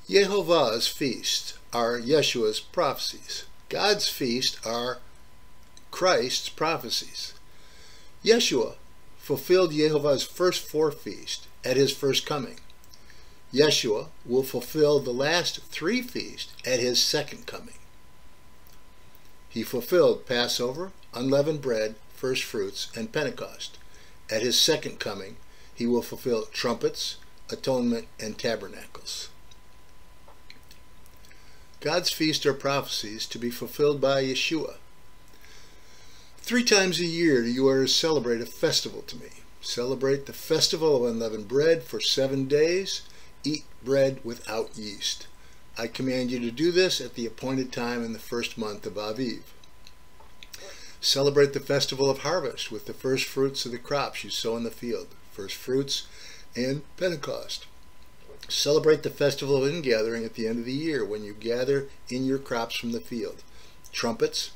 Yehovah's feasts are Yeshua's prophecies. God's feasts are Christ's prophecies. Yeshua fulfilled Yehovah's first 4 feasts at his first coming. Yeshua will fulfill the last 3 feasts at his second coming. He fulfilled Passover, unleavened bread, first fruits, and Pentecost. At his second coming, he will fulfill trumpets, atonement, and tabernacles. God's feasts are prophecies to be fulfilled by Yeshua. 3 times a year you are to celebrate a festival to me. Celebrate the festival of unleavened bread for 7 days. Eat bread without yeast. I command you to do this at the appointed time in the first month of Aviv. Celebrate the festival of harvest with the first fruits of the crops you sow in the field, first fruits and Pentecost. Celebrate the festival of ingathering at the end of the year when you gather in your crops from the field, trumpets,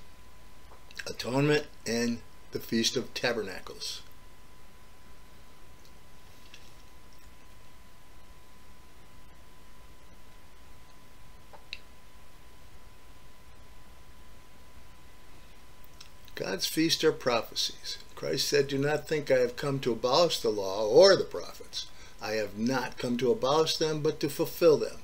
atonement, and the Feast of Tabernacles. God's feasts are prophecies. Christ said, "Do not think I have come to abolish the law or the prophets. I have not come to abolish them, but to fulfill them."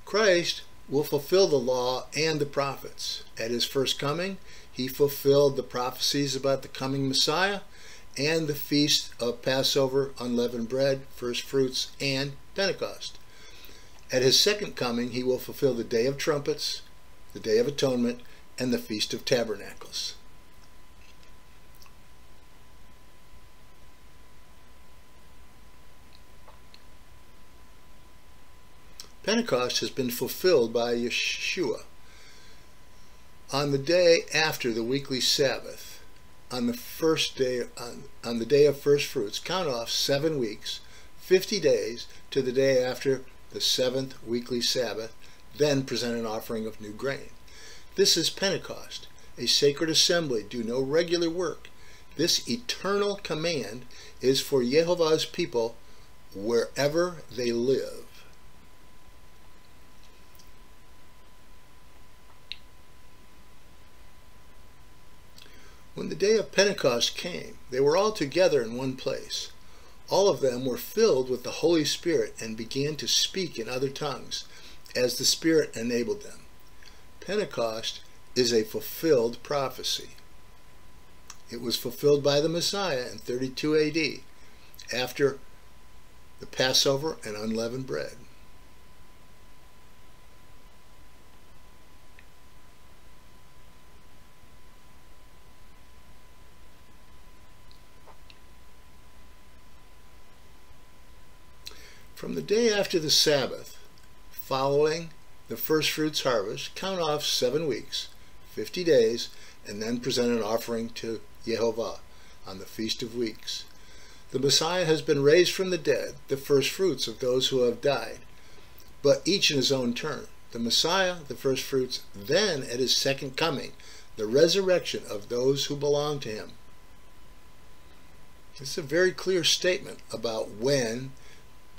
Christ will fulfill the law and the prophets. At his first coming, he fulfilled the prophecies about the coming Messiah and the feast of Passover, unleavened bread, first fruits, and Pentecost. At his second coming, he will fulfill the Day of Trumpets, the Day of Atonement, and the Feast of Tabernacles. Pentecost has been fulfilled by Yeshua. On the day after the weekly Sabbath, on the first day, on the day of first fruits, count off 7 weeks, 50 days to the day after the 7th weekly Sabbath, then present an offering of new grain. This is Pentecost, a sacred assembly. Do no regular work. This eternal command is for Yehovah's people wherever they live. When the day of Pentecost came, they were all together in one place. All of them were filled with the Holy Spirit and began to speak in other tongues, as the Spirit enabled them. Pentecost is a fulfilled prophecy. It was fulfilled by the Messiah in 32 AD, after the Passover and unleavened bread. From the day after the Sabbath, following the first fruits harvest, count off 7 weeks, 50 days, and then present an offering to Yehovah on the Feast of Weeks. The Messiah has been raised from the dead, the first fruits of those who have died, but each in his own turn. The Messiah, the first fruits, then at his second coming, the resurrection of those who belong to him. It's a very clear statement about when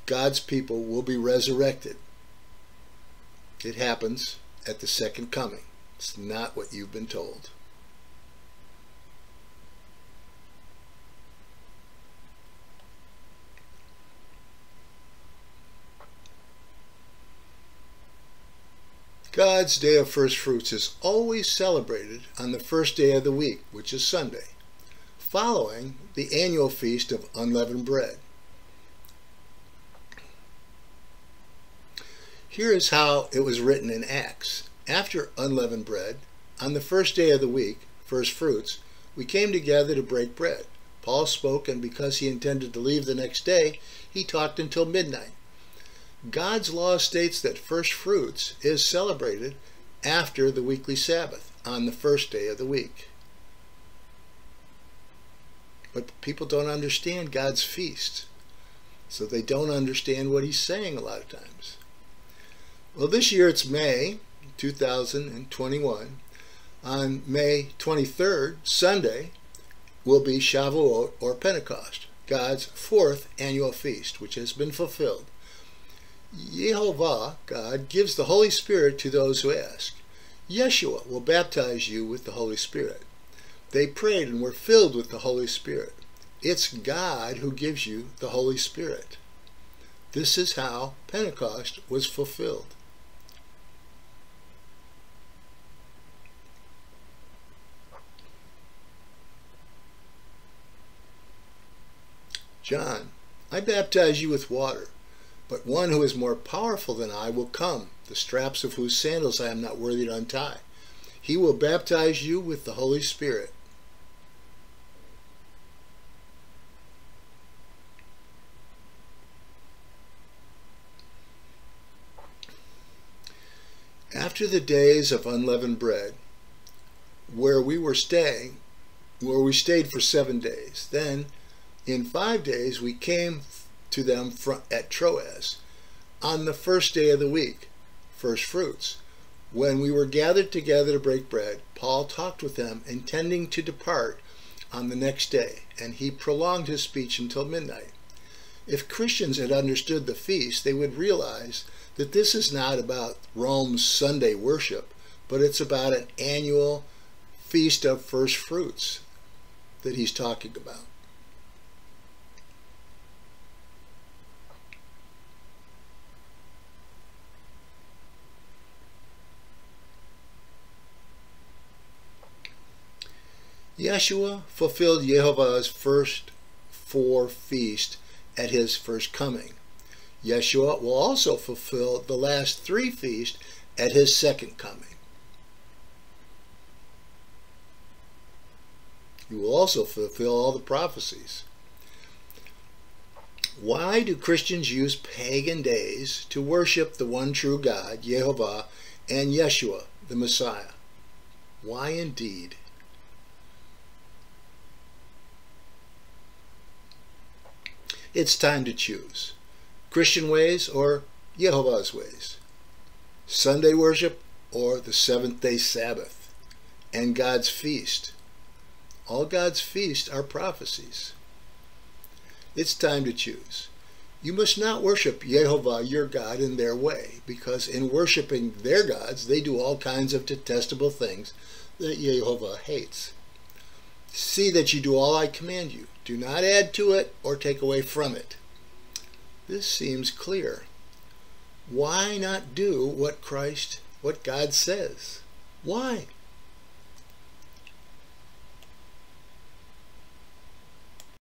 God's people will be resurrected. It happens at the second coming. It's not what you've been told. God's Day of First Fruits is always celebrated on the first day of the week, which is Sunday, following the annual feast of unleavened bread. Here is how it was written in Acts. After unleavened bread, on the first day of the week, first fruits, we came together to break bread. Paul spoke, and because he intended to leave the next day, he talked until midnight. God's law states that first fruits is celebrated after the weekly Sabbath, on the first day of the week. But people don't understand God's feasts, so they don't understand what he's saying a lot of times. Well, this year it's May 2021. On May 23rd, Sunday, will be Shavuot or Pentecost, God's 4th annual feast, which has been fulfilled. Yehovah, God, gives the Holy Spirit to those who ask. Yeshua will baptize you with the Holy Spirit. They prayed and were filled with the Holy Spirit. It's God who gives you the Holy Spirit. This is how Pentecost was fulfilled. John, I baptize you with water, but one who is more powerful than I will come, the straps of whose sandals I am not worthy to untie. He will baptize you with the Holy Spirit. After the days of unleavened bread, where we stayed for 7 days, then in 5 days we came to them at Troas on the first day of the week, first fruits. When we were gathered together to break bread, Paul talked with them, intending to depart on the next day, and he prolonged his speech until midnight. If Christians had understood the feast, they would realize that this is not about Rome's Sunday worship, but it's about an annual feast of first fruits that he's talking about. Yeshua fulfilled Yehovah's first 4 feasts at his first coming. Yeshua will also fulfill the last 3 feasts at his second coming. He will also fulfill all the prophecies. Why do Christians use pagan days to worship the one true God, Yehovah, and Yeshua, the Messiah? Why indeed? It's time to choose. Christian ways or Yehovah's ways. Sunday worship or the 7th-day Sabbath. And God's feast. All God's feasts are prophecies. It's time to choose. You must not worship Yehovah, your God, in their way, because in worshiping their gods, they do all kinds of detestable things that Yehovah hates. See that you do all I command you. Do not add to it or take away from it. This seems clear. Why not do what God says? Why?